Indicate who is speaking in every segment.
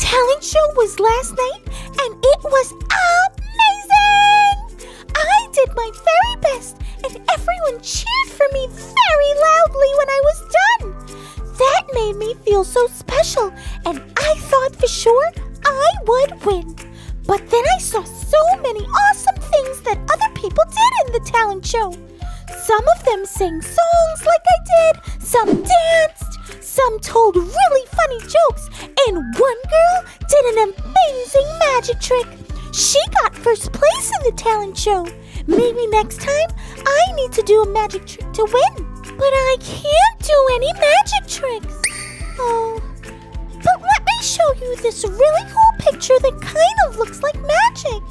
Speaker 1: talent show was last night, and it was amazing! I did my very best, and everyone cheered for me very loudly when I was done. That made me feel so special, and I thought for sure I would win. But then I saw so many awesome things that other people did in the talent show. Some of them sang songs like I did, some danced, some told really funny jokes, and one girl did an amazing magic trick. She got first place in the talent show. Maybe next time I need to do a magic trick to win. But I can't do any magic tricks. Oh, but let me show you this really cool picture that kind of looks like magic.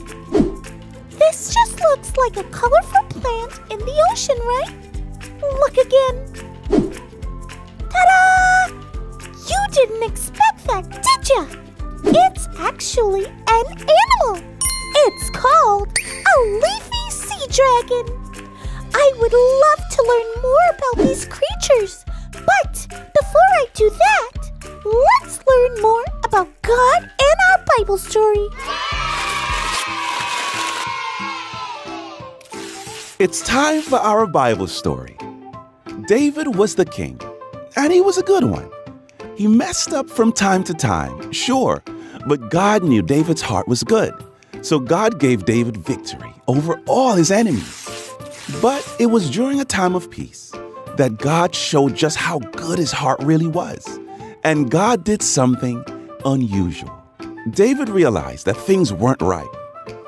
Speaker 1: This just looks like a colorful plant in the ocean, right? Look again. Ta-da! You didn't expect that, did ya? It's actually an animal. It's called a leafy sea dragon. I would love to learn more about these creatures. But before I do that, let's learn more about God and our Bible story.
Speaker 2: It's time for our Bible story. David was the king, and he was a good one. He messed up from time to time, sure, but God knew David's heart was good. So God gave David victory over all his enemies. But it was during a time of peace that God showed just how good his heart really was. And God did something unusual. David realized that things weren't right.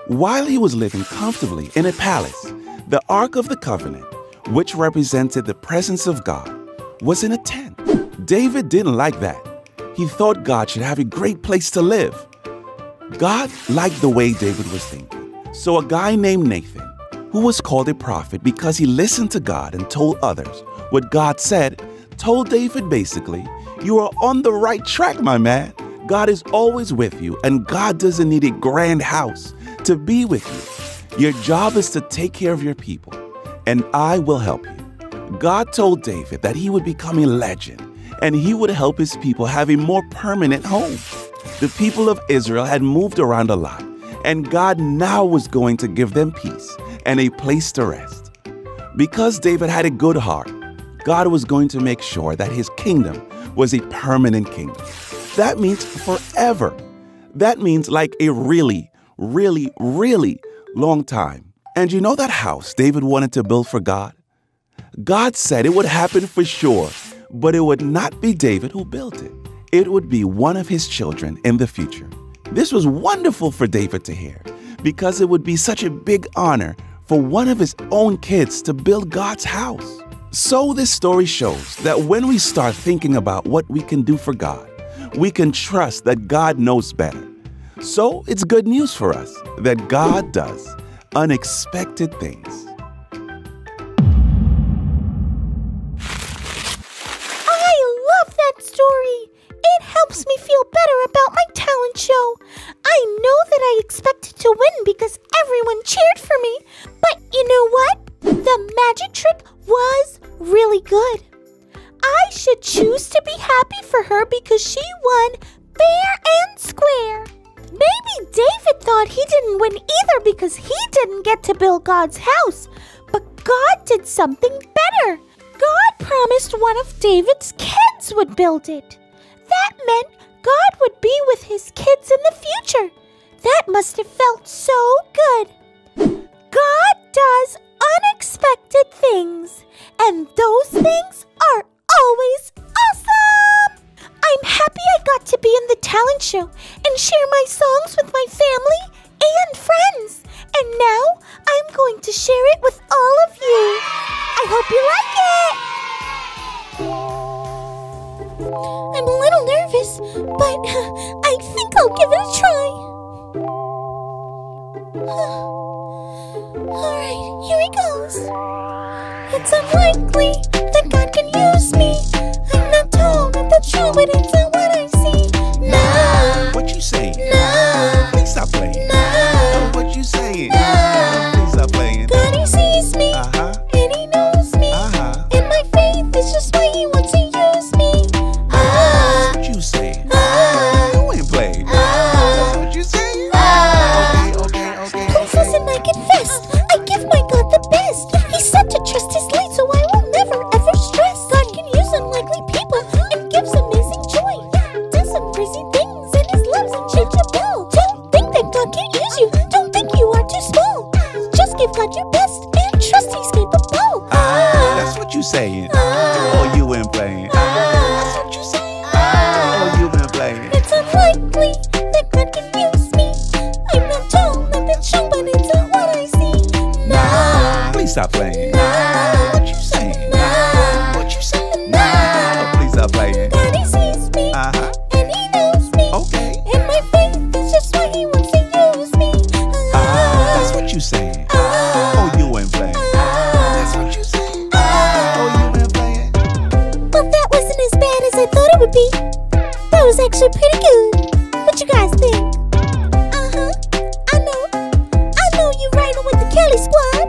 Speaker 2: While he was living comfortably in a palace, the Ark of the Covenant, which represented the presence of God, was in a tent. David didn't like that. He thought God should have a great place to live. God liked the way David was thinking. So a guy named Nathan, who was called a prophet because he listened to God and told others what God said, told David basically, "You are on the right track, my man. God is always with you, and God doesn't need a grand house to be with you. Your job is to take care of your people, and I will help you." God told David that he would become a legend, and he would help his people have a more permanent home. The people of Israel had moved around a lot, and God now was going to give them peace and a place to rest. Because David had a good heart, God was going to make sure that his kingdom was a permanent kingdom. That means forever. That means like a really, really, really long time. And you know that house David wanted to build for God? God said it would happen for sure, but it would not be David who built it. It would be one of his children in the future. This was wonderful for David to hear because it would be such a big honor for one of his own kids to build God's house. So this story shows that when we start thinking about what we can do for God, we can trust that God knows better. So it's good news for us that God does unexpected things.
Speaker 1: I love that story. It helps me feel better about my talent show. I know that I expected to win because everyone cheered for me. But you know what? The magic trick was really good. I should choose to be happy for her because she won fair and square. Maybe David thought he didn't win either because he didn't get to build God's house. But God did something better. God promised one of David's kids would build it. That meant God would be with his kids in the future. That must have felt so good. God does unexpected things, and those things are always awesome! I'm happy I got to be in the talent show and share my songs with my family and friends. And now I'm going to share it with all of you. I hope you like it! I'm a little nervous, but I think I'll give it a try. Alright, here it goes. It's unlikely that God can use me. I'm not tall, not that short, but it's not what I see. No.
Speaker 2: What you saying?
Speaker 1: No.
Speaker 2: Please stop playing.
Speaker 1: No.
Speaker 2: What you saying?
Speaker 1: No.
Speaker 2: Please stop playing.
Speaker 1: God, he sees me, and he knows me. And my faith is just why he wants to use me.
Speaker 2: What you saying? You ain't playing.
Speaker 1: shoot your ball. Don't think that God can't use you. Don't think you are too small. Just give God your best and trust He's capable.
Speaker 2: That's what you saying. Oh, you ain't playing. That's what you saying. Oh, you ain't playing.
Speaker 1: It's unlikely that God can use me. I'm not tall, not that strong, but it's not what I see. No.
Speaker 2: Please stop playing.
Speaker 1: No.
Speaker 2: What you saying?
Speaker 1: No.
Speaker 2: What you saying?
Speaker 1: No.
Speaker 2: Oh, please stop playing.
Speaker 1: God, He sees me. And He knows me.
Speaker 2: Okay.
Speaker 1: And my faith is just why He wants to use me.
Speaker 2: That's what you saying. Oh, you ain't playing. That's what you saying. Oh, you ain't playing.
Speaker 1: Well, that wasn't as bad as I thought it would be. That was actually pretty good. What you guys think? I know you riding with the Kelly Squad.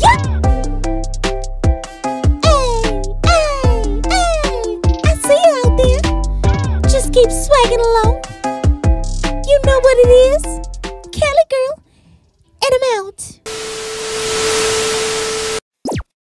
Speaker 1: Yup. Hey, I see you out there. Just keep swagging along. You know what it is.